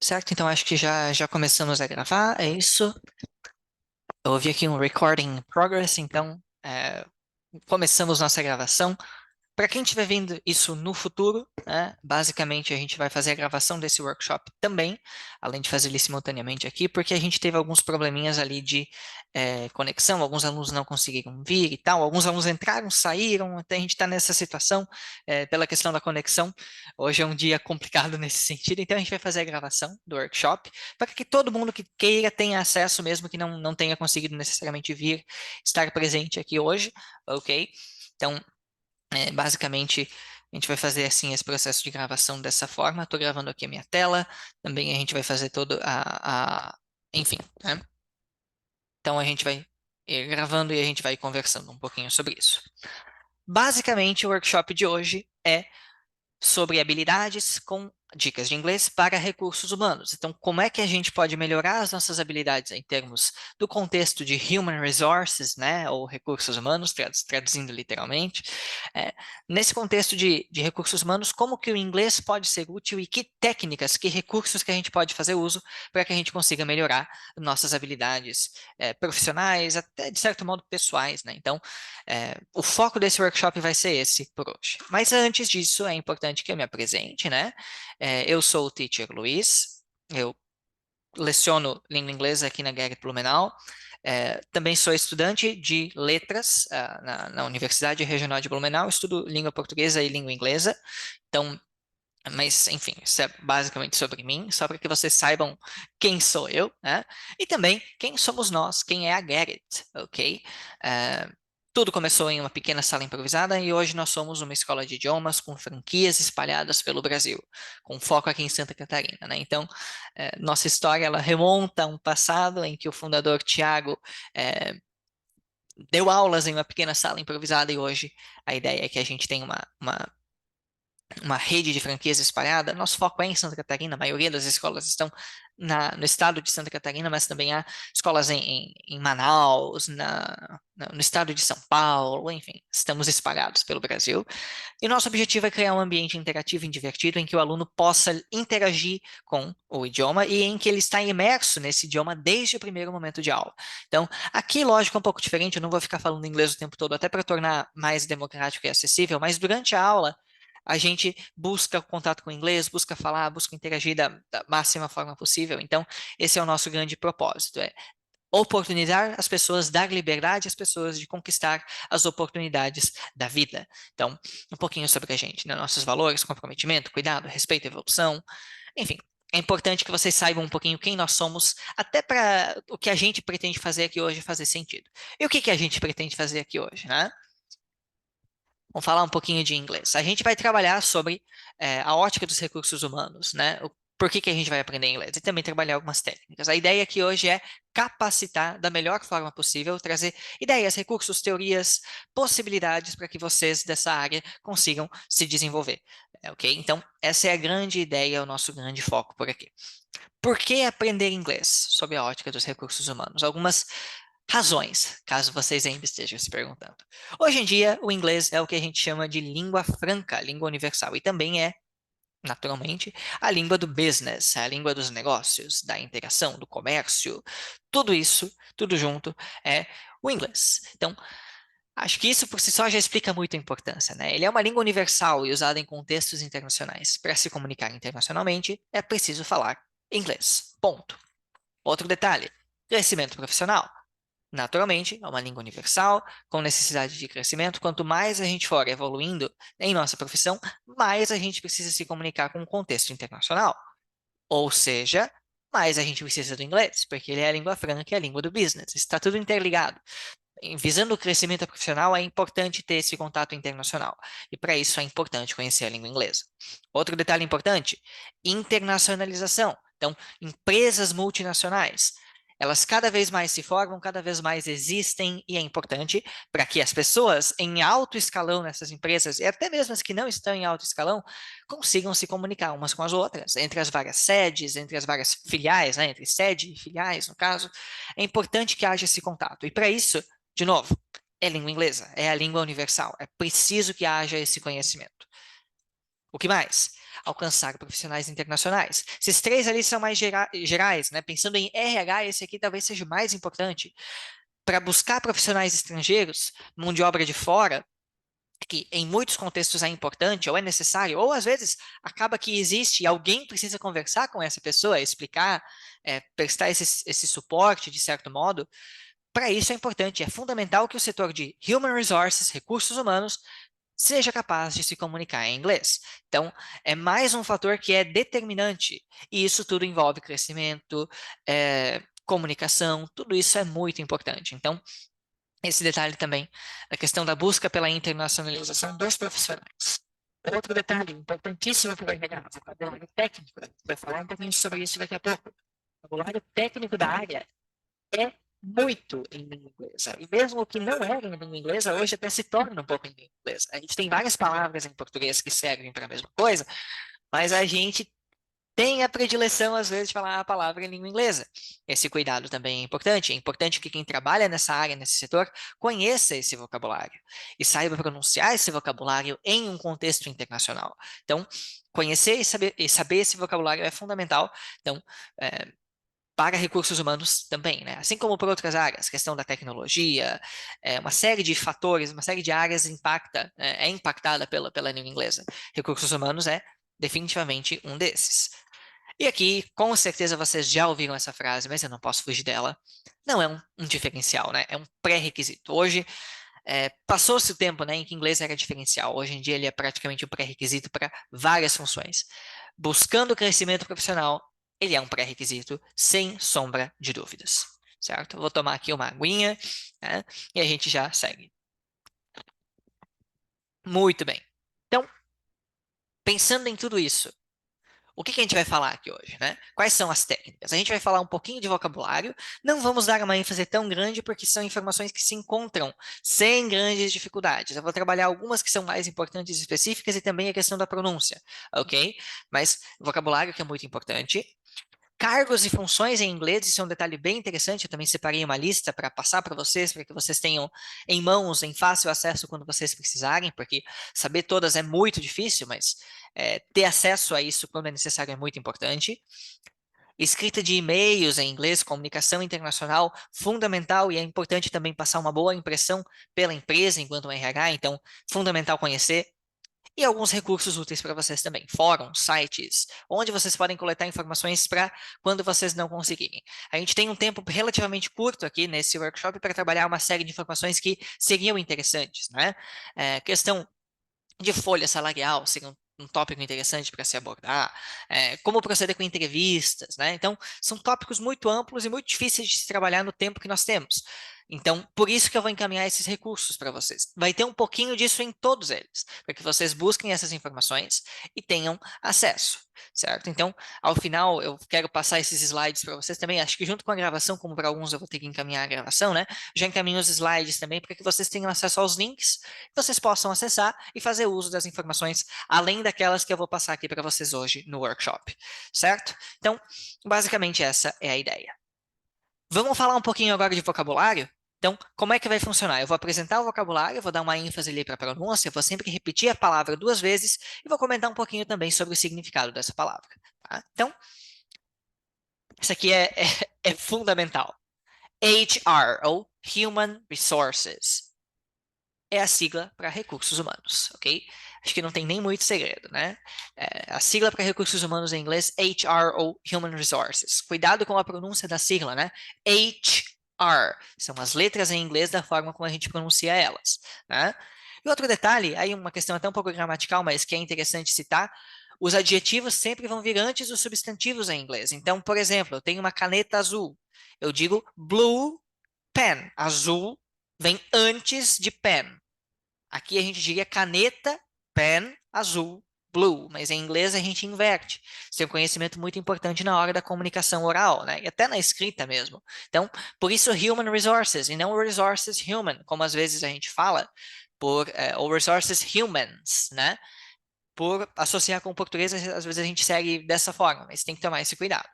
Certo, então acho que já começamos a gravar, é isso. Eu ouvi aqui um recording in progress, então começamos nossa gravação. Para quem estiver vendo isso no futuro, né, basicamente a gente vai fazer a gravação desse workshop também, além de fazer ele simultaneamente aqui, porque a gente teve alguns probleminhas ali de conexão, alguns alunos não conseguiram vir e tal, alguns alunos entraram, saíram, até a gente está nessa situação pela questão da conexão. Hoje é um dia complicado nesse sentido, então a gente vai fazer a gravação do workshop para que todo mundo que queira tenha acesso, mesmo que não tenha conseguido necessariamente vir, estar presente aqui hoje, ok? Então, basicamente, a gente vai fazer assim esse processo de gravação dessa forma. Estou gravando aqui a minha tela. Também a gente vai fazer todo enfim, né? Então a gente vai ir gravando e a gente vai conversando um pouquinho sobre isso. Basicamente, o workshop de hoje é sobre habilidades com dicas de inglês para recursos humanos. Então, como é que a gente pode melhorar as nossas habilidades em termos do contexto de human resources, né, ou recursos humanos, traduzindo literalmente. É, Nesse contexto de recursos humanos, como que o inglês pode ser útil e que técnicas, que recursos que a gente pode fazer uso para que a gente consiga melhorar nossas habilidades profissionais, até de certo modo pessoais, né? Então, o foco desse workshop vai ser esse por hoje. Mas antes disso, é importante que eu me apresente, né? Eu sou o Teacher Luiz, eu leciono língua inglesa aqui na Garrett Blumenau. Também sou estudante de letras na Universidade Regional de Blumenau, estudo língua portuguesa e língua inglesa. Então, mas, enfim, isso é basicamente sobre mim, só para que vocês saibam quem sou eu, né? E também quem somos nós, quem é a Get It, ok? Eh, Tudo começou em uma pequena sala improvisada e hoje nós somos uma escola de idiomas com franquias espalhadas pelo Brasil, com foco aqui em Santa Catarina, né? Então, nossa história, ela remonta a um passado em que o fundador Tiago deu aulas em uma pequena sala improvisada e hoje a ideia é que a gente tenha uma rede de franquias espalhada. Nosso foco é em Santa Catarina, a maioria das escolas estão no estado de Santa Catarina, mas também há escolas em Manaus, no estado de São Paulo, enfim, estamos espalhados pelo Brasil. E nosso objetivo é criar um ambiente interativo e divertido em que o aluno possa interagir com o idioma e em que ele está imerso nesse idioma desde o primeiro momento de aula. Então, aqui, lógico, é um pouco diferente, eu não vou ficar falando inglês o tempo todo, até para tornar mais democrático e acessível, mas durante a aula, a gente busca contato com o inglês, busca falar, busca interagir da máxima forma possível. Então, esse é o nosso grande propósito, oportunizar as pessoas, dar liberdade às pessoas de conquistar as oportunidades da vida. Então, um pouquinho sobre a gente, né? Nossos valores, comprometimento, cuidado, respeito, evolução, enfim. É importante que vocês saibam um pouquinho quem nós somos, até para o que a gente pretende fazer aqui hoje fazer sentido. E o que a gente pretende fazer aqui hoje, né? Vamos falar um pouquinho de inglês. A gente vai trabalhar sobre a ótica dos recursos humanos, né? Por que a gente vai aprender inglês? E também trabalhar algumas técnicas. A ideia aqui hoje é capacitar da melhor forma possível, trazer ideias, recursos, teorias, possibilidades para que vocês dessa área consigam se desenvolver. Ok? Então, essa é a grande ideia, o nosso grande foco por aqui. Por que aprender inglês sob a ótica dos recursos humanos? Algumas razões, caso vocês ainda estejam se perguntando. Hoje em dia, o inglês é o que a gente chama de língua franca, língua universal, e também é, naturalmente, a língua do business, a língua dos negócios, da interação, do comércio. Tudo isso, tudo junto, é o inglês. Então, acho que isso por si só já explica muito a importância, né? Ele é uma língua universal e usada em contextos internacionais. Para se comunicar internacionalmente, é preciso falar inglês. Ponto. Outro detalhe: crescimento profissional. Naturalmente, é uma língua universal, com necessidade de crescimento. Quanto mais a gente for evoluindo em nossa profissão, mais a gente precisa se comunicar com o contexto internacional. Ou seja, mais a gente precisa do inglês, porque ele é a língua franca e a língua do business. Está tudo interligado. Visando o crescimento profissional, é importante ter esse contato internacional. E para isso é importante conhecer a língua inglesa. Outro detalhe importante: internacionalização. Então, empresas multinacionais. Elas cada vez mais se formam, cada vez mais existem, e é importante para que as pessoas em alto escalão nessas empresas, e até mesmo as que não estão em alto escalão, consigam se comunicar umas com as outras, entre as várias sedes, entre as várias filiais, né, entre sede e filiais, no caso. É importante que haja esse contato. E para isso, de novo, é língua inglesa, é a língua universal. É preciso que haja esse conhecimento. O que mais? alcançar profissionais internacionais. Esses três ali são mais gerais, né? Pensando em RH, esse aqui talvez seja o mais importante. Para buscar profissionais estrangeiros, mão de obra de fora, que em muitos contextos é importante ou é necessário, ou às vezes acaba que existe e alguém precisa conversar com essa pessoa, explicar, prestar esse suporte de certo modo. Para isso é importante, é fundamental que o setor de Human Resources, recursos humanos, seja capaz de se comunicar em inglês. Então, é mais um fator que é determinante, e isso tudo envolve crescimento, comunicação, tudo isso é muito importante. Então, esse detalhe também, a questão da busca pela internacionalização dos profissionais. Outro detalhe importantíssimo para o RH, vocabulário técnico. Vai falar um pouquinho sobre isso daqui a pouco. O vocabulário técnico da área é muito em língua inglesa. E mesmo o que não era em língua inglesa, hoje até se torna um pouco em língua inglesa. A gente tem várias palavras em português que servem para a mesma coisa, mas a gente tem a predileção, às vezes, de falar a palavra em língua inglesa. Esse cuidado também é importante. É importante que quem trabalha nessa área, nesse setor, conheça esse vocabulário e saiba pronunciar esse vocabulário em um contexto internacional. Então, conhecer e saber esse vocabulário é fundamental. Então, para recursos humanos também, né? Assim como por outras áreas, questão da tecnologia, uma série de fatores, uma série de áreas é impactada pela língua inglesa. Recursos humanos é definitivamente um desses. E aqui, com certeza vocês já ouviram essa frase, mas eu não posso fugir dela. Não é um diferencial, né? É um pré-requisito. Hoje, passou-se o tempo, né, em que inglês era diferencial. Hoje em dia, ele é praticamente um pré-requisito para várias funções. Buscando crescimento profissional, ele é um pré-requisito, sem sombra de dúvidas. Certo? Vou tomar aqui uma aguinha, né, e a gente já segue. Muito bem. Então, pensando em tudo isso, o que que a gente vai falar aqui hoje, né? Quais são as técnicas? A gente vai falar um pouquinho de vocabulário, não vamos dar uma ênfase tão grande porque são informações que se encontram sem grandes dificuldades. Eu vou trabalhar algumas que são mais importantes e específicas e também a questão da pronúncia, ok? Mas vocabulário que é muito importante. Cargos e funções em inglês, isso é um detalhe bem interessante. Eu também separei uma lista para passar para vocês, para que vocês tenham em mãos, em fácil acesso quando vocês precisarem, porque saber todas é muito difícil, mas ter acesso a isso quando é necessário é muito importante. Escrita de e-mails em inglês, comunicação internacional, fundamental e é importante também passar uma boa impressão pela empresa enquanto um RH, então, fundamental conhecer. E alguns recursos úteis para vocês também, fóruns, sites, onde vocês podem coletar informações para quando vocês não conseguirem. A gente tem um tempo relativamente curto aqui nesse workshop para trabalhar uma série de informações que seriam interessantes, né? Questão de folha salarial seria um tópico interessante para se abordar, como proceder com entrevistas, né? Então, são tópicos muito amplos e muito difíceis de se trabalhar no tempo que nós temos. Então, por isso que eu vou encaminhar esses recursos para vocês. Vai ter um pouquinho disso em todos eles, para que vocês busquem essas informações e tenham acesso, certo? Então, ao final, eu quero passar esses slides para vocês também. Acho que junto com a gravação, como para alguns eu vou ter que encaminhar a gravação, né? Já encaminho os slides também para que vocês tenham acesso aos links, que vocês possam acessar e fazer uso das informações, além daquelas que eu vou passar aqui para vocês hoje no workshop, certo? Então, basicamente essa é a ideia. Vamos falar um pouquinho agora de vocabulário? Então, como é que vai funcionar? Eu vou apresentar o vocabulário, vou dar uma ênfase ali para a pronúncia, vou sempre repetir a palavra duas vezes e vou comentar um pouquinho também sobre o significado dessa palavra. Tá? Então, isso aqui é fundamental. HR, ou Human Resources, é a sigla para recursos humanos, ok? Acho que não tem nem muito segredo, né? A sigla para recursos humanos em inglês, HR ou Human Resources. Cuidado com a pronúncia da sigla, né? HR. São as letras em inglês da forma como a gente pronuncia elas, né? E outro detalhe, aí uma questão até um pouco gramatical, mas que é interessante citar, os adjetivos sempre vão vir antes dos substantivos em inglês. Então, por exemplo, eu tenho uma caneta azul. Eu digo blue pen. Azul vem antes de pen. Aqui a gente diria caneta, pen, azul, blue, mas em inglês a gente inverte. Isso é um conhecimento muito importante na hora da comunicação oral, né? E até na escrita mesmo. Então, por isso human resources e não resources human, como às vezes a gente fala, ou resources humans, né? Por associar com o português, às vezes a gente segue dessa forma, mas tem que tomar esse cuidado,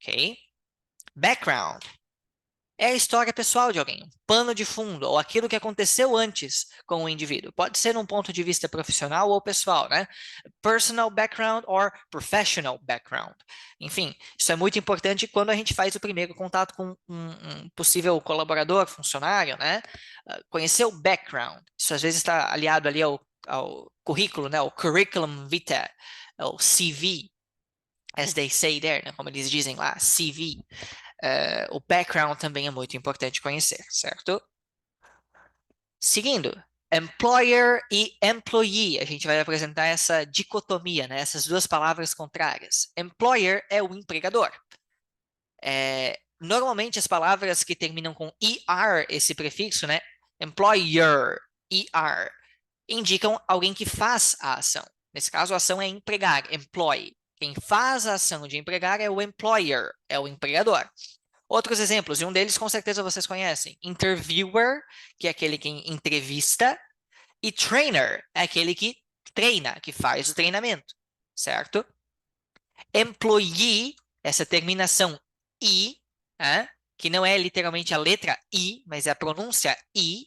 ok? Background. é a história pessoal de alguém, um pano de fundo, ou aquilo que aconteceu antes com o indivíduo. Pode ser um ponto de vista profissional ou pessoal, né? Personal background or professional background. Enfim, isso é muito importante quando a gente faz o primeiro contato com um possível colaborador, funcionário, né? Conhecer o background. Isso às vezes está aliado ali ao currículo, né? O curriculum vitae, o CV, as they say there, né? Como eles dizem lá, CV. O background também é muito importante conhecer, certo? Seguindo, employer e employee, a gente vai apresentar essa dicotomia, né? Essas duas palavras contrárias. Employer é o empregador. Normalmente as palavras que terminam com er, esse prefixo, né? Employer, er, indicam alguém que faz a ação. Nesse caso, a ação é empregar, employ. Quem faz a ação de empregar é o employer, é o empregador. Outros exemplos, e um deles com certeza vocês conhecem. Interviewer, que é aquele que entrevista, e trainer, é aquele que treina, que faz o treinamento, certo? Employee, essa terminação I, que não é literalmente a letra I, mas é a pronúncia I,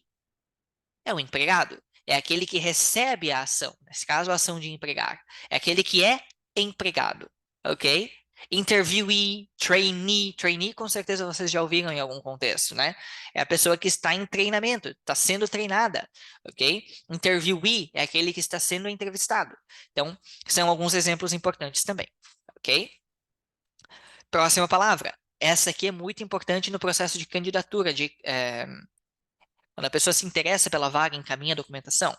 é o empregado. É aquele que recebe a ação. Nesse caso, a ação de empregar. É aquele que é empregado, ok? Interviewee, trainee com certeza vocês já ouviram em algum contexto, né? É a pessoa que está em treinamento, está sendo treinada, ok? Interviewee é aquele que está sendo entrevistado. Então, são alguns exemplos importantes também, ok? Próxima palavra. Essa aqui é muito importante no processo de candidatura, quando a pessoa se interessa pela vaga, encaminha a documentação.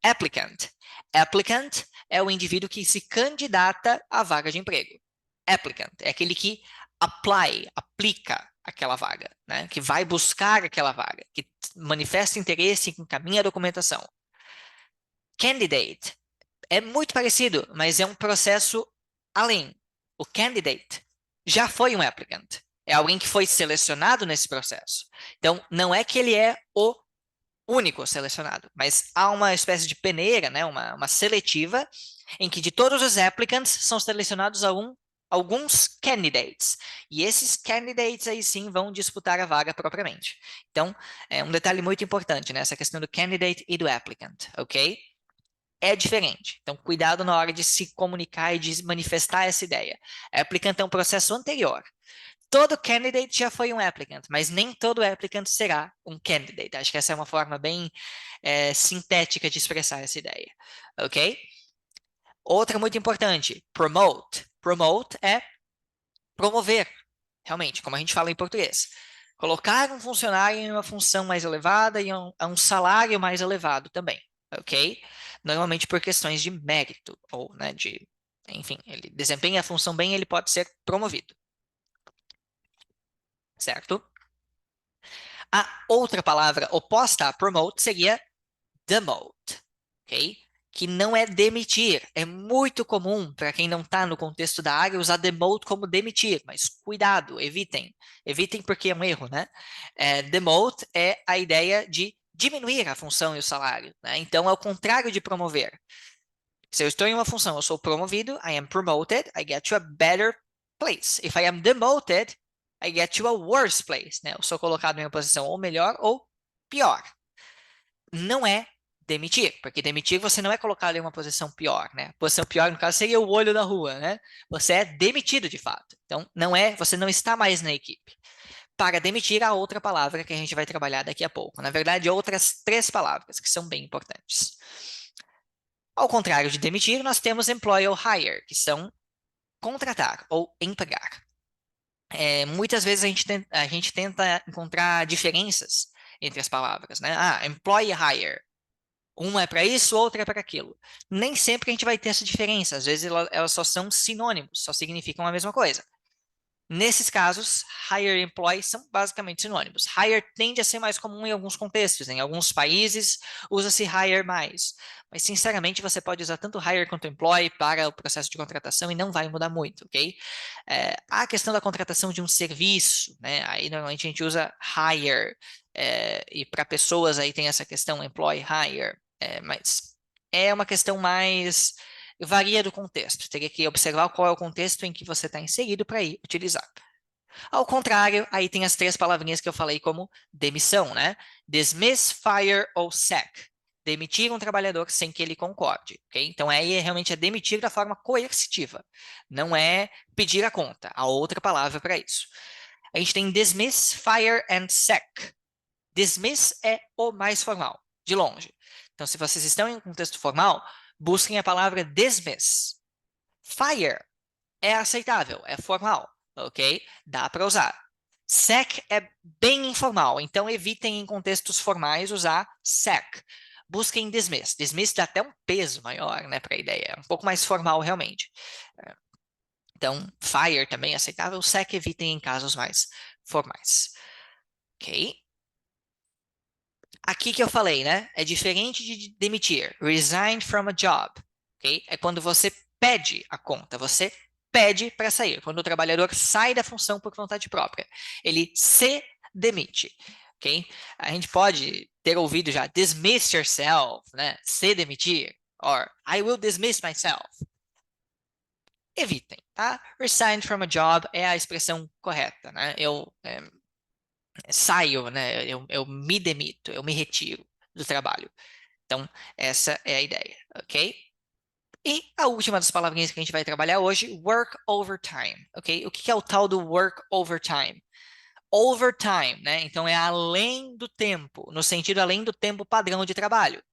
Applicant. Applicant é o indivíduo que se candidata à vaga de emprego. Applicant é aquele que aplica aquela vaga, né? Que vai buscar aquela vaga, que manifesta interesse e encaminha a documentação. Candidate é muito parecido, mas é um processo além. O candidate já foi um applicant. É alguém que foi selecionado nesse processo. Então, não é que ele é o único selecionado, mas há uma espécie de peneira, né, uma seletiva, em que de todos os applicants são selecionados alguns candidates. E esses candidates aí sim vão disputar a vaga propriamente. Então, é um detalhe muito importante, né, essa questão do candidate e do applicant, ok? É diferente. Então, cuidado na hora de se comunicar e de manifestar essa ideia. Applicant é um processo anterior. Todo candidate já foi um applicant, mas nem todo applicant será um candidate. Acho que essa é uma forma bem sintética de expressar essa ideia, ok? Outra muito importante, promote. Promote é promover, realmente, como a gente fala em português. Colocar um funcionário em uma função mais elevada e a um salário mais elevado também, ok? Normalmente por questões de mérito, ou, né, enfim, ele desempenha a função bem, ele pode ser promovido, certo? A outra palavra oposta a promote seria demote, ok? Que não é demitir. É muito comum, para quem não está no contexto da área, usar demote como demitir, mas cuidado, evitem. Evitem porque é um erro, né? Demote é a ideia de diminuir a função e o salário, né? Então, é o contrário de promover. Se eu estou em uma função, eu sou promovido, I am promoted, I get to a better place. If I am demoted, I get to a worse place, né? Eu sou colocado em uma posição ou melhor ou pior. Não é demitir, porque demitir você não é colocado em uma posição pior, né? A posição pior, no caso, seria o olho da rua, né? Você é demitido de fato. Então, você não está mais na equipe. Para demitir, há outra palavra que a gente vai trabalhar daqui a pouco. Na verdade, outras três palavras que são bem importantes. Ao contrário de demitir, nós temos employ ou hire, que são contratar ou empregar. Muitas vezes a gente tenta encontrar diferenças entre as palavras, né? Employ e hire. Uma é para isso, outra é para aquilo. Nem sempre a gente vai ter essa diferença. Às vezes elas só são sinônimos, só significam a mesma coisa. Nesses casos, hire e employ são basicamente sinônimos. Hire tende a ser mais comum em alguns contextos. Em alguns países, usa-se hire mais. Mas, sinceramente, você pode usar tanto hire quanto employ para o processo de contratação e não vai mudar muito, ok? A questão da contratação de um serviço, né? Aí, normalmente, a gente usa hire. E para pessoas, aí tem essa questão employ, hire. Mas é uma questão mais varia do contexto. Teria que observar qual é o contexto em que você está inserido para ir utilizar. Ao contrário, aí tem as três palavrinhas que eu falei como demissão, né? Dismiss, fire ou sack. Demitir um trabalhador sem que ele concorde, ok? Então aí realmente é demitir da forma coercitiva, não é pedir a conta. Há outra palavra para isso. A gente tem dismiss, fire and sack. Dismiss é o mais formal, de longe. Então, se vocês estão em um contexto formal, busquem a palavra dismiss. Fire é aceitável, é formal, ok? Dá para usar. Sack é bem informal, então evitem em contextos formais usar sack. Busquem dismiss. Dismiss dá até um peso maior, né, para a ideia. É um pouco mais formal, realmente. Então, fire também é aceitável. Sack evitem em casos mais formais. Ok? Aqui que eu falei, né? É diferente de demitir. Resign from a job. Ok? É quando você pede a conta. Você pede para sair. Quando o trabalhador sai da função por vontade própria. Ele se demite. Ok? A gente pode ter ouvido já dismiss yourself, né? Se demitir. Or I will dismiss myself. Evitem, tá? Resign from a job é a expressão correta, né? Eu saio, né? Eu me demito, eu me retiro do trabalho. Então, essa é a ideia, ok? E a última das palavrinhas que a gente vai trabalhar hoje, work overtime, ok? O que é o tal do work overtime? Overtime, né? Então, é além do tempo, no sentido além do tempo padrão de trabalho.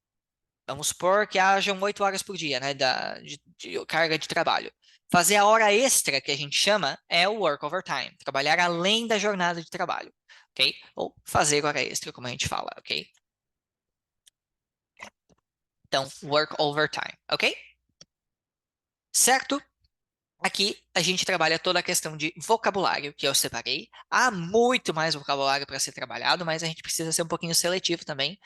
Vamos supor que hajam 8 horas por dia, né, de carga de trabalho. Fazer a hora extra, que a gente chama, é o work overtime. Trabalhar além da jornada de trabalho, ok? Ou fazer hora extra, como a gente fala, ok? Então, work overtime, ok? Certo? Aqui a gente trabalha toda a questão de vocabulário que eu separei. Há muito mais vocabulário para ser trabalhado, mas a gente precisa ser um pouquinho seletivo também.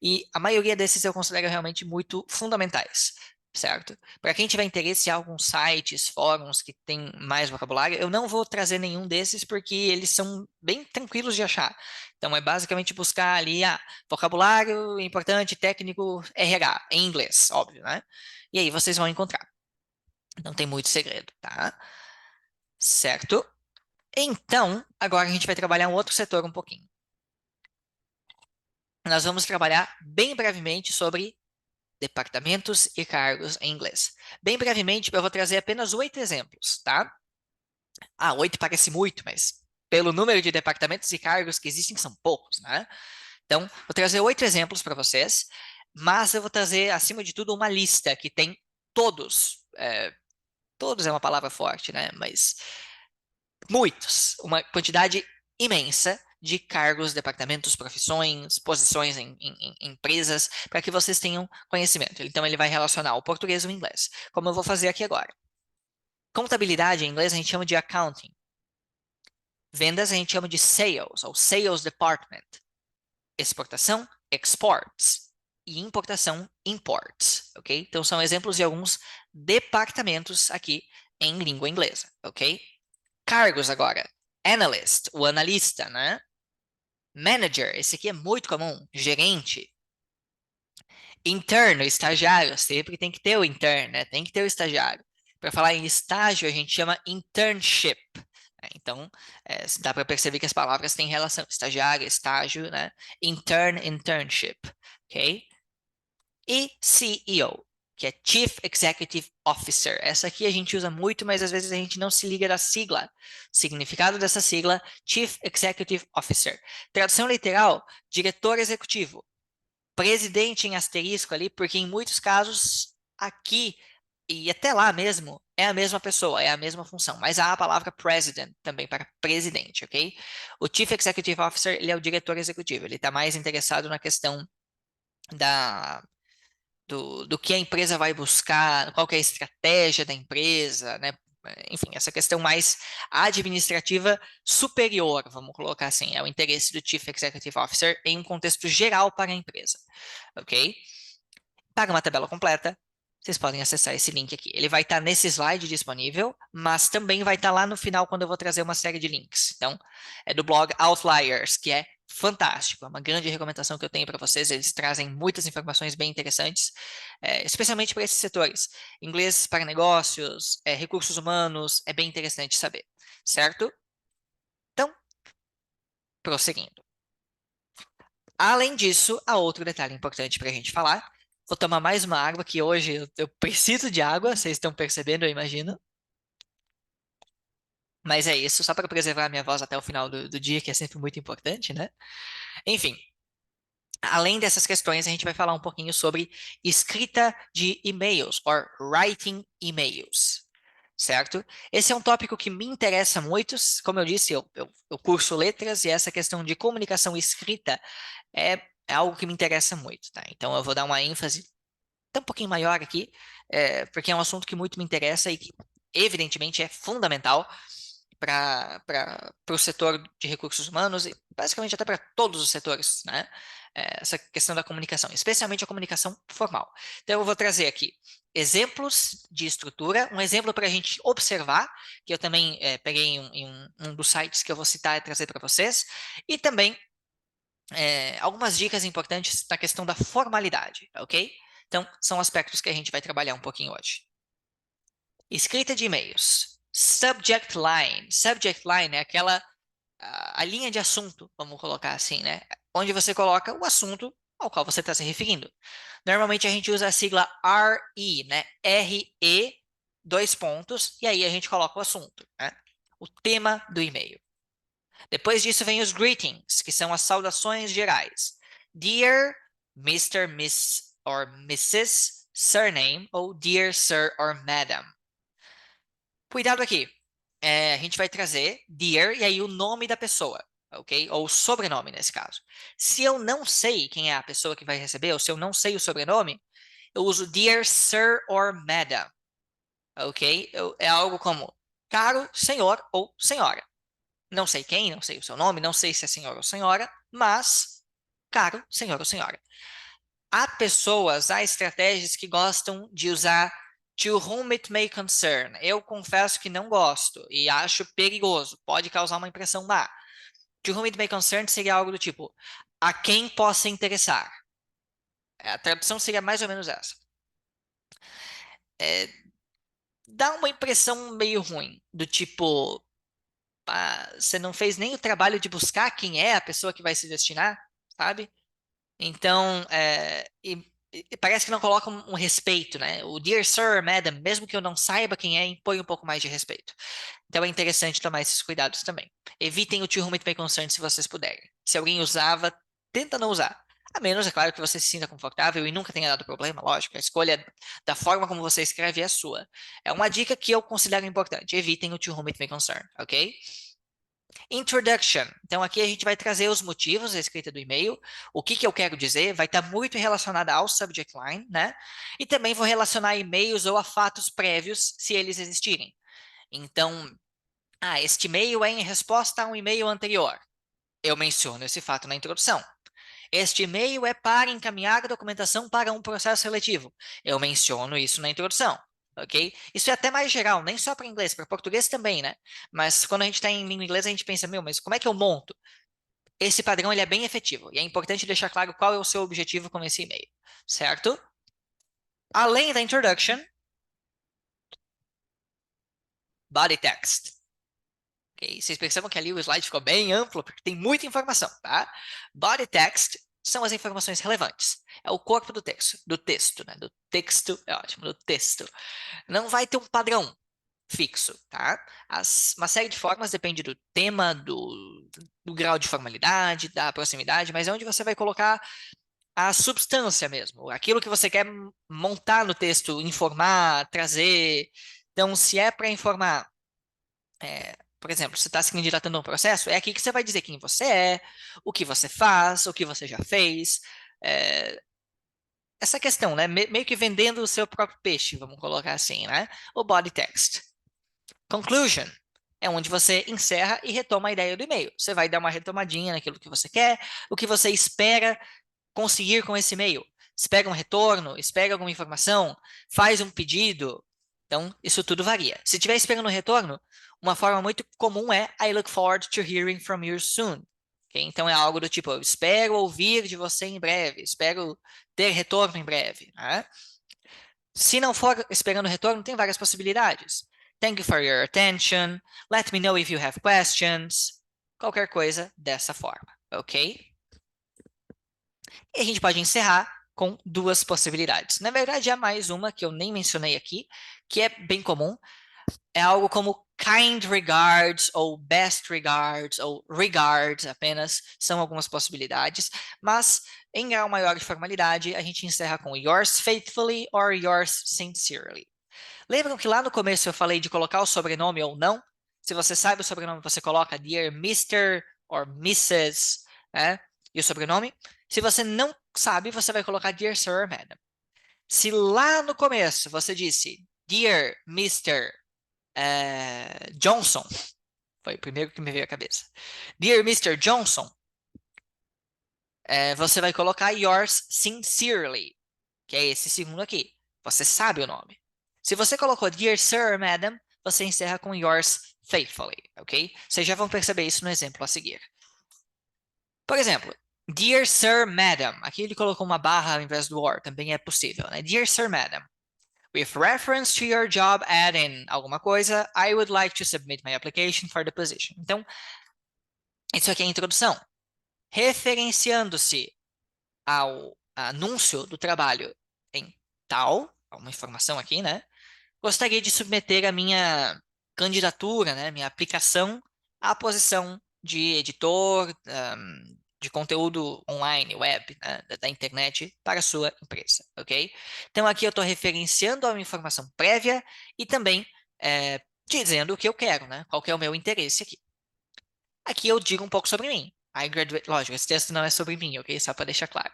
E a maioria desses eu considero realmente muito fundamentais, certo? Para quem tiver interesse em alguns sites, fóruns que tem mais vocabulário, eu não vou trazer nenhum desses porque eles são bem tranquilos de achar. Então é basicamente buscar ali, vocabulário importante, técnico, RH, em inglês, óbvio, né? E aí vocês vão encontrar. Não tem muito segredo, tá? Certo? Então, agora a gente vai trabalhar um outro setor um pouquinho. Nós vamos trabalhar bem brevemente sobre departamentos e cargos em inglês. Bem brevemente, eu vou trazer apenas 8 exemplos, tá? 8 parece muito, mas pelo número de departamentos e cargos que existem, são poucos, né? Então, vou trazer 8 exemplos para vocês, mas eu vou trazer, acima de tudo, uma lista que tem todos. Todos é uma palavra forte, né? Mas muitos, uma quantidade imensa de cargos, departamentos, profissões, posições em empresas, para que vocês tenham conhecimento. Então, ele vai relacionar o português e o inglês, como eu vou fazer aqui agora. Contabilidade em inglês a gente chama de accounting. Vendas a gente chama de sales, ou sales department. Exportação, exports. E importação, imports, ok? Então, são exemplos de alguns departamentos aqui em língua inglesa, ok? Cargos agora. Analyst, o analista, né? Manager, esse aqui é muito comum. Gerente. Interno, estagiário, sempre tem que ter o interno, né? Tem que ter o estagiário. Para falar em estágio, a gente chama internship, né? Então, dá para perceber que as palavras têm relação. Estagiário, estágio, né? Intern, internship, ok? E CEO, que é Chief Executive Officer. Essa aqui a gente usa muito, mas às vezes a gente não se liga da sigla. Significado dessa sigla, Chief Executive Officer. Tradução literal, diretor executivo. Presidente em asterisco ali, porque em muitos casos aqui e até lá mesmo é a mesma pessoa, é a mesma função, mas há a palavra president também para presidente, ok? O Chief Executive Officer, ele é o diretor executivo, ele está mais interessado na questão da do que a empresa vai buscar, qual que é a estratégia da empresa, né? Enfim, essa questão mais administrativa superior, vamos colocar assim, é o interesse do Chief Executive Officer em um contexto geral para a empresa, ok? Para uma tabela completa, vocês podem acessar esse link aqui. Ele vai estar nesse slide disponível, mas também vai estar lá no final quando eu vou trazer uma série de links. Então, é do blog Outliers, que é fantástico, é uma grande recomendação que eu tenho para vocês. Eles trazem muitas informações bem interessantes, especialmente para esses setores. Inglês para negócios, recursos humanos, é bem interessante saber, certo? Prosseguindo. Além disso, há outro detalhe importante para a gente falar. Vou tomar mais uma água, que hoje eu preciso de água, vocês estão percebendo, eu imagino. Mas é isso, só para preservar a minha voz até o final do dia, que é sempre muito importante, né? Enfim, além dessas questões, a gente vai falar um pouquinho sobre escrita de e-mails, or writing emails, certo? Esse é um tópico que me interessa muito. Como eu disse, eu curso letras e essa questão de comunicação escrita é algo que me interessa muito, tá? Então eu vou dar uma ênfase um pouquinho maior aqui, porque é um assunto que muito me interessa e que, evidentemente, é fundamental para o setor de recursos humanos e basicamente até para todos os setores, né? Essa questão da comunicação, especialmente a comunicação formal. Então, eu vou trazer aqui exemplos de estrutura, um exemplo para a gente observar, que eu também peguei em um dos sites que eu vou citar e trazer para vocês, e também algumas dicas importantes na questão da formalidade, ok? Então, são aspectos que a gente vai trabalhar um pouquinho hoje. Escrita de e-mails. Subject line. Subject line é aquela a linha de assunto, vamos colocar assim, né? Onde você coloca o assunto ao qual você está se referindo. Normalmente a gente usa a sigla RE, né? RE, dois pontos, e aí a gente coloca o assunto, né? O tema do e-mail. Depois disso vem os greetings, que são as saudações gerais. Dear Mr., Miss or Mrs., surname, ou Dear Sir or Madam. Cuidado aqui. A gente vai trazer dear e aí o nome da pessoa, ok? Ou o sobrenome nesse caso. Se eu não sei quem é a pessoa que vai receber, ou se eu não sei o sobrenome, eu uso dear Sir or Madam, ok? É algo como caro senhor ou senhora. Não sei quem, não sei o seu nome, não sei se é senhor ou senhora, mas caro senhor ou senhora. Há estratégias que gostam de usar to whom it may concern. Eu confesso que não gosto e acho perigoso, pode causar uma impressão má. To whom it may concern seria algo do tipo a quem possa interessar. A tradução seria mais ou menos essa. É, dá uma impressão meio ruim, do tipo, você não fez nem o trabalho de buscar quem é a pessoa que vai se destinar, sabe? Então, e parece que não coloca um respeito, né? O Dear Sir, Madam, mesmo que eu não saiba quem é, impõe um pouco mais de respeito. Então é interessante tomar esses cuidados também. Evitem o To Whom It May Concern se vocês puderem. Se alguém usava, tenta não usar. A menos, é claro, que você se sinta confortável e nunca tenha dado problema, lógico. A escolha da forma como você escreve é sua. É uma dica que eu considero importante. Evitem o To Whom It May Concern, ok? Introduction. Então, aqui a gente vai trazer os motivos da escrita do e-mail, o que eu quero dizer, vai estar muito relacionada ao subject line, né? E também vou relacionar e-mails ou a fatos prévios, se eles existirem. Então, este e-mail é em resposta a um e-mail anterior. Eu menciono esse fato na introdução. Este e-mail é para encaminhar a documentação para um processo seletivo. Eu menciono isso na introdução, ok? Isso é até mais geral, nem só para inglês, para português também, né? Mas quando a gente está em língua inglesa, a gente pensa, meu, mas como é que eu monto? Esse padrão ele é bem efetivo e é importante deixar claro qual é o seu objetivo com esse e-mail, certo? Além da introduction, body text. Okay? Vocês percebam que ali o slide ficou bem amplo, porque tem muita informação, tá? Body text são as informações relevantes. É o corpo do texto, né? Do texto, é ótimo, do texto. Não vai ter um padrão fixo, tá? Uma série de formas, depende do tema, do grau de formalidade, da proximidade, mas é onde você vai colocar a substância mesmo, aquilo que você quer montar no texto, informar, trazer. Então, se é para informar por exemplo, você está se candidatando a um processo, é aqui que você vai dizer quem você é, o que você faz, o que você já fez. É, essa questão, né? Meio que vendendo o seu próprio peixe, vamos colocar assim, né? O body text. Conclusion é onde você encerra e retoma a ideia do e-mail. Você vai dar uma retomadinha naquilo que você quer, o que você espera conseguir com esse e-mail. Espera um retorno, espera alguma informação, faz um pedido. Então, isso tudo varia. Se estiver esperando um retorno, uma forma muito comum é I look forward to hearing from you soon. Okay? Então, é algo do tipo, eu espero ouvir de você em breve, espero ter retorno em breve. Né? Se não for esperando retorno, tem várias possibilidades. Thank you for your attention. Let me know if you have questions. qualquer coisa dessa forma, ok? E a gente pode encerrar com duas possibilidades. Na verdade, há mais uma que eu nem mencionei aqui, que é bem comum. É algo como kind regards, ou best regards, ou regards apenas. São algumas possibilidades. Mas, em grau maior de formalidade, a gente encerra com yours faithfully or yours sincerely. Lembram que lá no começo eu falei de colocar o sobrenome ou não? Se você sabe o sobrenome, você coloca Dear Mr. or Mrs., né? E o sobrenome. Se você não sabe, você vai colocar Dear Sir or Madam. Se lá no começo você disse Dear Mr. Johnson, foi o primeiro que me veio à cabeça. Dear Mr. Johnson, você vai colocar Yours Sincerely, que é esse segundo aqui. Você sabe o nome. Se você colocou Dear Sir or Madam, você encerra com Yours Faithfully, ok? Vocês já vão perceber isso no exemplo a seguir. Por exemplo, Dear Sir, Madam. Aqui ele colocou uma barra ao invés do or, também é possível, né? Dear Sir, Madam. With reference to your job ad in alguma coisa, I would like to submit my application for the position. Então, isso aqui é a introdução. Referenciando-se ao anúncio do trabalho em tal, uma informação aqui, né? Gostaria de submeter a minha candidatura, né? Minha aplicação à posição de editor, de conteúdo online, web, né, da internet para a sua empresa, ok? Então aqui eu estou referenciando a uma informação prévia e também dizendo o que eu quero, né? Qual que é o meu interesse aqui. Aqui eu digo um pouco sobre mim. I graduate, lógico, esse texto não é sobre mim, ok? Só para deixar claro.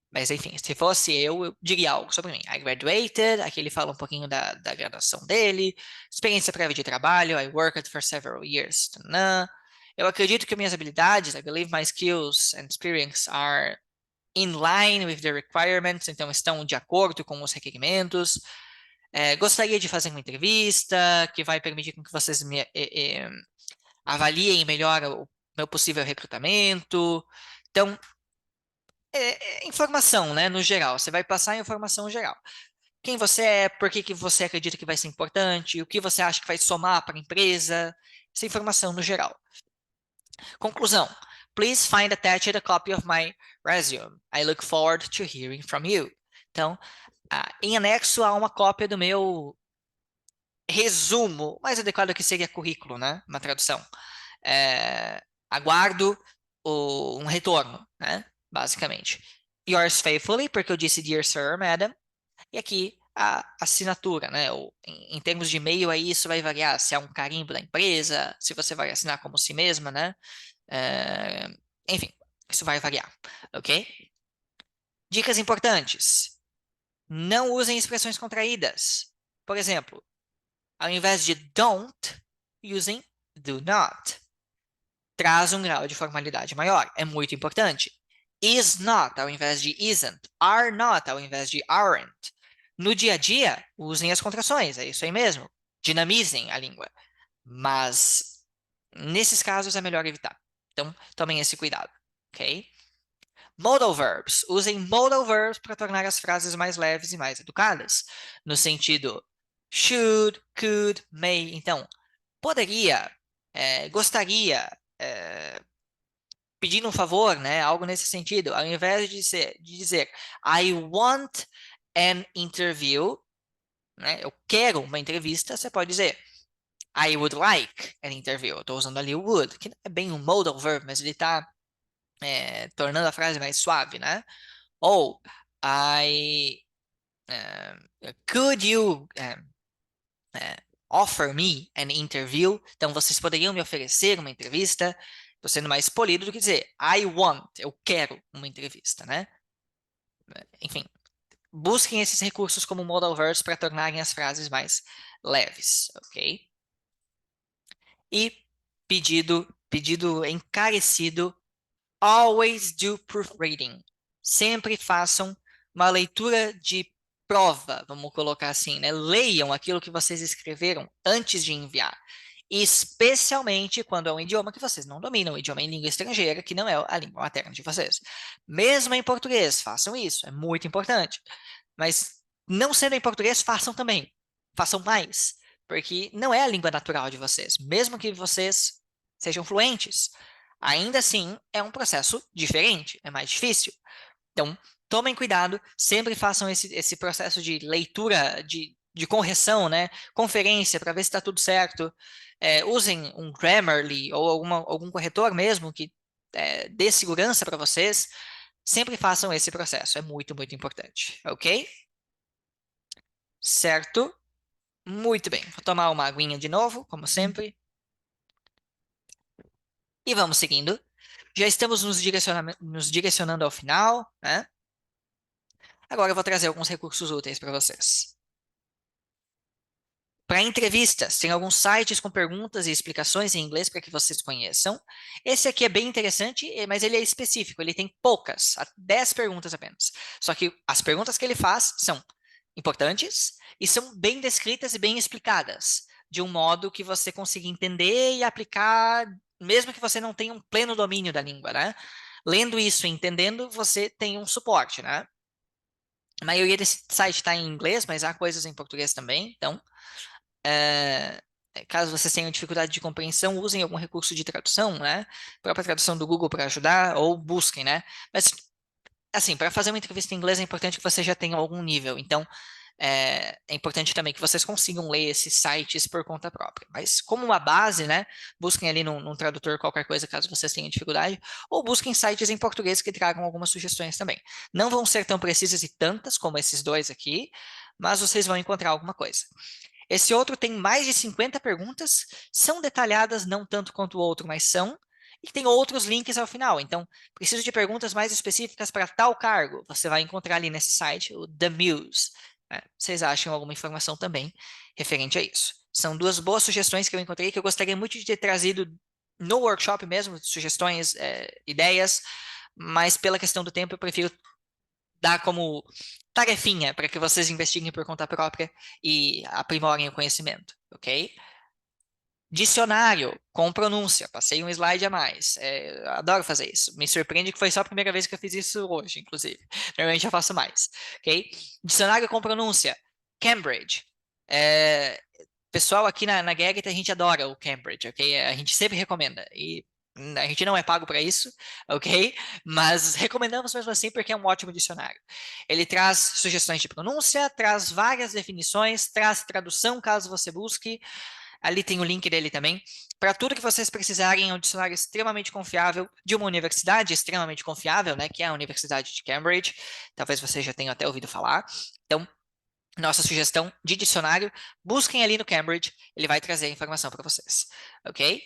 Mas enfim, se fosse eu diria algo sobre mim. I graduated, aqui ele fala um pouquinho da graduação dele, experiência prévia de trabalho, I worked for several years. Tanã. Eu acredito que minhas habilidades, I believe my skills and experience are in line with the requirements, então estão de acordo com os requerimentos. Gostaria de fazer uma entrevista que vai permitir com que vocês me avaliem melhor o meu possível recrutamento. Então, informação, né, no geral. Você vai passar a informação geral. Quem você é, por que que você acredita que vai ser importante, o que você acha que vai somar para a empresa, essa informação no geral. Conclusão. Please find attached a copy of my resume. I look forward to hearing from you. Então, em anexo há uma cópia do meu resumo, mais adequado que seria currículo, né? Uma tradução. Aguardo um retorno, né? Basicamente. Yours faithfully, porque eu disse Dear Sir, Madam. E aqui a assinatura, né? Em termos de e-mail, aí isso vai variar se é um carimbo da empresa, se você vai assinar como si mesma, né? É, enfim, isso vai variar, ok? Dicas importantes. Não usem expressões contraídas. Por exemplo, ao invés de don't, usem do not. Traz um grau de formalidade maior. É muito importante. Is not ao invés de isn't. Are not ao invés de aren't. No dia a dia, usem as contrações. É isso aí mesmo. Dinamizem a língua. Mas, nesses casos, é melhor evitar. Então, tomem esse cuidado. Ok? Modal verbs. Usem modal verbs para tornar as frases mais leves e mais educadas. No sentido should, could, may. Então, poderia, gostaria, pedindo um favor, né? Algo nesse sentido. Ao invés de dizer I want an interview, né? Eu quero uma entrevista, você pode dizer I would like an interview. Estou usando ali o would, que não é bem um modal verb, mas ele está tornando a frase mais suave, né? Ou I could you offer me an interview? Então vocês poderiam me oferecer uma entrevista? Estou sendo mais polido do que dizer I want, eu quero uma entrevista, né? Enfim, busquem esses recursos como modal verbs para tornarem as frases mais leves, ok? E pedido encarecido, always do proofreading. Sempre façam uma leitura de prova, vamos colocar assim, né? Leiam aquilo que vocês escreveram antes de enviar. Especialmente quando é um idioma que vocês não dominam, um idioma em língua estrangeira, que não é a língua materna de vocês. Mesmo em português, façam isso, é muito importante. Mas não sendo em português, façam também. Façam mais, porque não é a língua natural de vocês. Mesmo que vocês sejam fluentes, Ainda assim, é um processo diferente, é mais difícil. Então, tomem cuidado, sempre façam esse processo de leitura, de correção, né? Conferência para ver se está tudo certo. Usem um Grammarly ou algum corretor mesmo que dê segurança para vocês. Sempre façam esse processo, é muito, muito importante, ok? Certo? Muito bem. Vou tomar uma aguinha de novo, como sempre. E vamos seguindo. Já estamos nos direcionando ao final, né? Agora eu vou trazer alguns recursos úteis para vocês. Para entrevistas, tem alguns sites com perguntas e explicações em inglês para que vocês conheçam. Esse aqui é bem interessante, mas ele é específico, ele tem poucas, 10 perguntas apenas. Só que as perguntas que ele faz são importantes e são bem descritas e bem explicadas, de um modo que você consiga entender e aplicar, mesmo que você não tenha um pleno domínio da língua, né? Lendo isso e entendendo, você tem um suporte, né? A maioria desse site está em inglês, mas há coisas em português também, então é, caso vocês tenham dificuldade de compreensão, usem algum recurso de tradução, né? A própria tradução do Google para ajudar, ou busquem, né? Mas, assim, para fazer uma entrevista em inglês é importante que você já tenha algum nível. Então, é importante também que vocês consigam ler esses sites por conta própria. Mas, como uma base, né? Busquem ali num tradutor qualquer coisa, caso vocês tenham dificuldade, ou busquem sites em português que tragam algumas sugestões também. Não vão ser tão precisas e tantas como esses dois aqui, mas vocês vão encontrar alguma coisa. Esse outro tem mais de 50 perguntas, são detalhadas não tanto quanto o outro, mas são, e tem outros links ao final. Então, preciso de perguntas mais específicas para tal cargo. Você vai encontrar ali nesse site, o The Muse. Né? Vocês acham alguma informação também referente a isso? São duas boas sugestões que eu encontrei que eu gostaria muito de ter trazido no workshop mesmo, sugestões, ideias, mas pela questão do tempo eu prefiro dar como tarefinha para que vocês investiguem por conta própria e aprimorem o conhecimento, ok? Dicionário com pronúncia. Passei um slide a mais. Eu adoro fazer isso. Me surpreende que foi só a primeira vez que eu fiz isso hoje, inclusive. Normalmente eu faço mais, ok? Dicionário com pronúncia. Cambridge. Pessoal aqui na Gagget, a gente adora o Cambridge, ok? A gente sempre recomenda. E a gente não é pago para isso, ok? Mas recomendamos mesmo assim porque é um ótimo dicionário. Ele traz sugestões de pronúncia, traz várias definições, traz tradução caso você busque. Ali tem o link dele também. Para tudo que vocês precisarem, é um dicionário extremamente confiável de uma universidade extremamente confiável, né? Que é a Universidade de Cambridge. Talvez vocês já tenham até ouvido falar. Então, nossa sugestão de dicionário, busquem ali no Cambridge, ele vai trazer a informação para vocês, ok?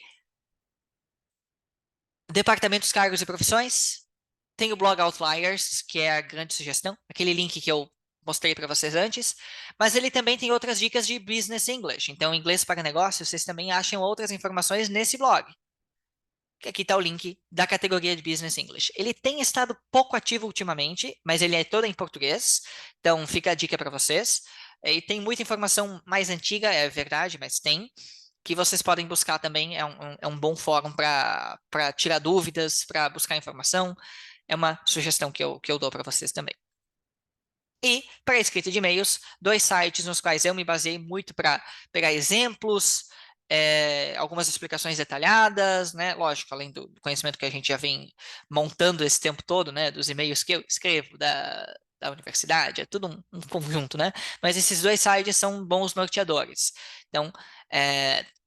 Departamentos, cargos e profissões, tem o blog Outliers, que é a grande sugestão, aquele link que eu mostrei para vocês antes, mas ele também tem outras dicas de Business English, então inglês para negócios, vocês também acham outras informações nesse blog. Que aqui está o link da categoria de Business English. Ele tem estado pouco ativo ultimamente, mas ele é todo em português, então fica a dica para vocês. E tem muita informação mais antiga, é verdade, mas tem, que vocês podem buscar também. É um bom fórum para tirar dúvidas, para buscar informação. É uma sugestão que eu dou para vocês também. E, para a escrita de e-mails, dois sites nos quais eu me baseei muito para pegar exemplos, algumas explicações detalhadas, né? Lógico, além do conhecimento que a gente já vem montando esse tempo todo, né? Dos e-mails que eu escrevo da universidade, é tudo um conjunto, né? Mas esses dois sites são bons norteadores. Então,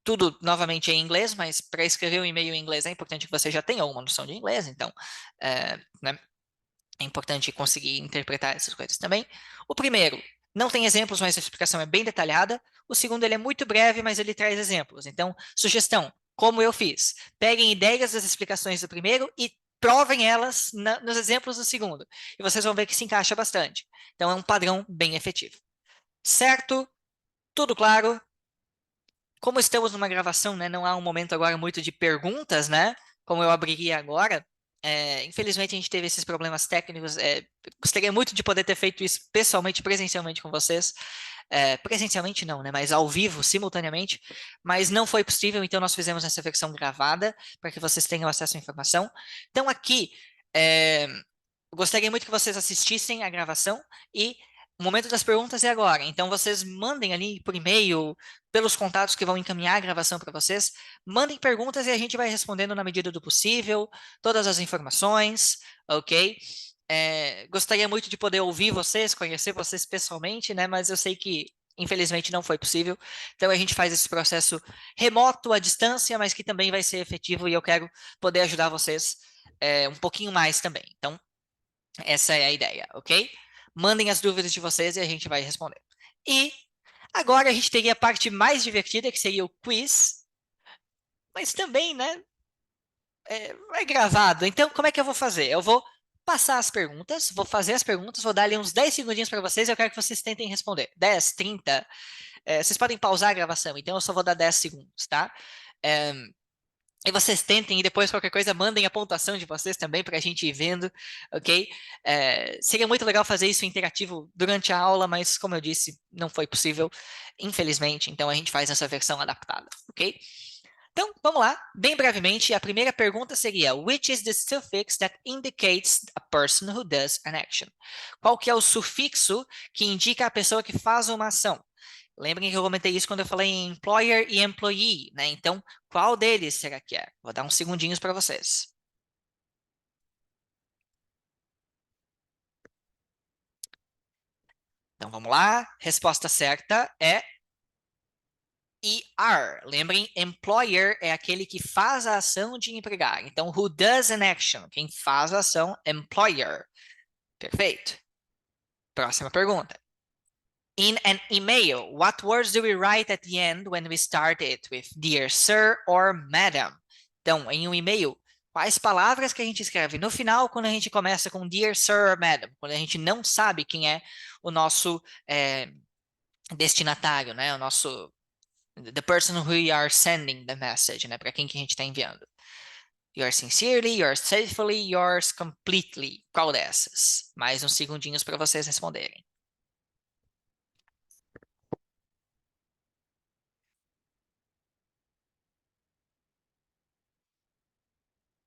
tudo novamente em inglês, mas para escrever um e-mail em inglês é importante que você já tenha uma noção de inglês, então, né? É importante conseguir interpretar essas coisas também. O primeiro, não tem exemplos, mas a explicação é bem detalhada. O segundo, ele é muito breve, mas ele traz exemplos. Então, sugestão, como eu fiz, peguem ideias das explicações do primeiro e provem elas nos exemplos do segundo. E vocês vão ver que se encaixa bastante. Então, é um padrão bem efetivo. Certo? Tudo claro? Como estamos numa gravação, né, não há um momento agora muito de perguntas, né? Como eu abriria agora. Infelizmente a gente teve esses problemas técnicos. Gostaria muito de poder ter feito isso pessoalmente, presencialmente com vocês. Presencialmente não, né? Mas ao vivo, simultaneamente. Mas não foi possível, então nós fizemos essa versão gravada para que vocês tenham acesso à informação. Então aqui, gostaria muito que vocês assistissem a gravação e O momento das perguntas é agora. Então, vocês mandem ali por e-mail, pelos contatos que vão encaminhar a gravação para vocês, mandem perguntas e a gente vai respondendo na medida do possível, todas as informações, ok? Gostaria muito de poder ouvir vocês, conhecer vocês pessoalmente, né? Mas eu sei que, infelizmente, não foi possível. Então, a gente faz esse processo remoto, à distância, mas que também vai ser efetivo e eu quero poder ajudar vocês um pouquinho mais também. Então, essa é a ideia, ok? Mandem as dúvidas de vocês e a gente vai responder. E agora a gente teria a parte mais divertida, que seria o quiz, mas também, né, é gravado. Então, como é que eu vou fazer? Eu vou passar as perguntas, vou fazer as perguntas, vou dar ali uns 10 segundinhos para vocês e eu quero que vocês tentem responder. 10, 30. Vocês podem pausar a gravação, então eu só vou dar 10 segundos, tá? É, E vocês tentem, e depois qualquer coisa, mandem a pontuação de vocês também para a gente ir vendo, ok? Seria muito legal fazer isso interativo durante a aula, mas como eu disse, não foi possível, infelizmente, então a gente faz essa versão adaptada, ok? Então, vamos lá, bem brevemente, a primeira pergunta seria: Which is the suffix that indicates a person who does an action? Qual que é o sufixo que indica a pessoa que faz uma ação? Lembrem que eu comentei isso quando eu falei em employer e employee, né? Então, qual deles será que é? Vou dar uns segundinhos para vocês. Então, vamos lá. Resposta certa é ER. Lembrem, employer é aquele que faz a ação de empregar. Então, who does an action? Quem faz a ação, employer. Perfeito. Próxima pergunta. In an email, what words do we write at the end when we start it with dear sir or madam? Então, em um e-mail, quais palavras que a gente escreve no final quando a gente começa com dear sir or madam? Quando a gente não sabe quem é o nosso destinatário, né? O nosso the person who we are sending the message, né? Para quem que a gente está enviando. Yours sincerely, yours faithfully, yours completely. Qual dessas? Mais uns segundinhos para vocês responderem.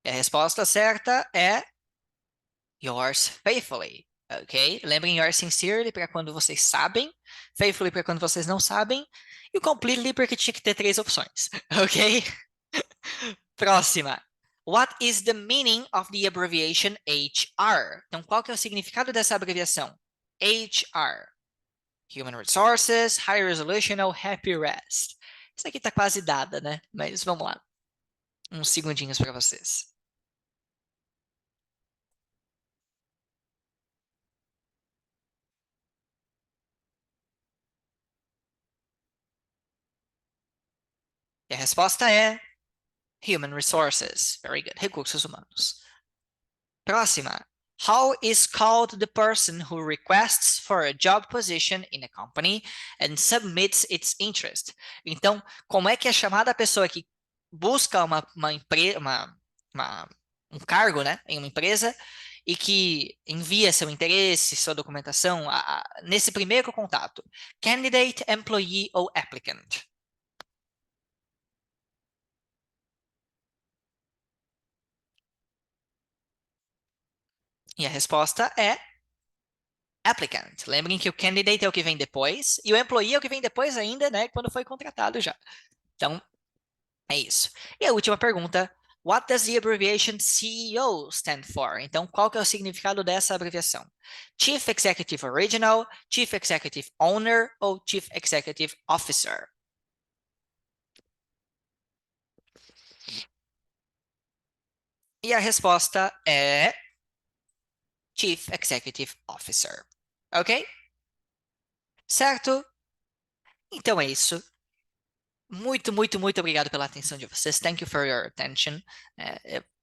E a resposta certa é yours faithfully. Ok? Lembrem yours sincerely para quando vocês sabem, faithfully para quando vocês não sabem, e o completely porque tinha que ter três opções. Ok? Próxima. What is the meaning of the abbreviation HR? Então, qual que é o significado dessa abreviação? HR. Human Resources, High Resolution ou Happy Rest? Isso aqui tá quase dada, né? Mas vamos lá. Uns segundinhos para vocês. E a resposta é Human Resources. Very good. Recursos humanos. Próxima. How is called the person who requests for a job position in a company and submits its interest? Então, como é que é chamada a pessoa que busca um cargo, né, em uma empresa e que envia seu interesse, sua documentação nesse primeiro contato? Candidate, employee ou applicant? E a resposta é applicant. Lembrem que o candidate é o que vem depois e o employee é o que vem depois ainda, né, quando foi contratado já. Então, é isso. E a última pergunta, what does the abbreviation CEO stand for? Então, qual que é o significado dessa abreviação? Chief Executive Original, Chief Executive Owner ou Chief Executive Officer? E a resposta é Chief Executive Officer. Ok? Certo? Então é isso. Muito, muito, muito obrigado pela atenção de vocês. Thank you for your attention.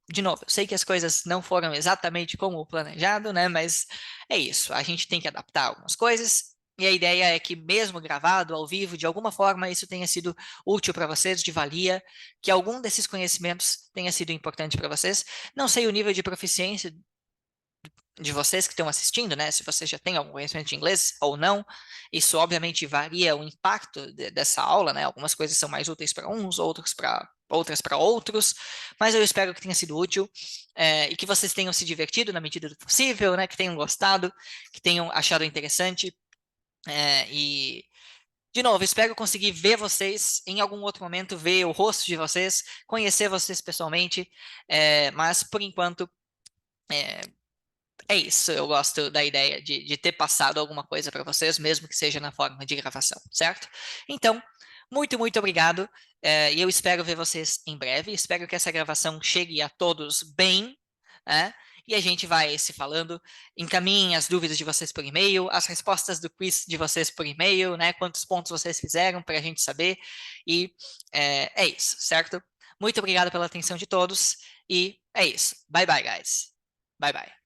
De novo, eu sei que as coisas não foram exatamente como planejado, né? Mas é isso. A gente tem que adaptar algumas coisas. E a ideia é que, mesmo gravado, ao vivo, de alguma forma, isso tenha sido útil para vocês, de valia, que algum desses conhecimentos tenha sido importante para vocês. Não sei o nível de proficiência de vocês que estão assistindo, né? Se você já tem algum conhecimento de inglês ou não, isso obviamente varia o impacto dessa aula, né? Algumas coisas são mais úteis para uns, outras para outros, mas eu espero que tenha sido útil e que vocês tenham se divertido na medida do possível, né? Que tenham gostado, que tenham achado interessante. E, de novo, espero conseguir ver vocês em algum outro momento, ver o rosto de vocês, conhecer vocês pessoalmente, mas, por enquanto, é, é isso. Eu gosto da ideia de ter passado alguma coisa para vocês, mesmo que seja na forma de gravação, certo? Então, muito, muito obrigado. E eu espero ver vocês em breve. Espero que essa gravação chegue a todos bem, né? E a gente vai se falando. Encaminhem as dúvidas de vocês por e-mail, as respostas do quiz de vocês por e-mail, né? Quantos pontos vocês fizeram para a gente saber. E é isso, certo? Muito obrigado pela atenção de todos. E é isso. Bye bye, guys. Bye bye.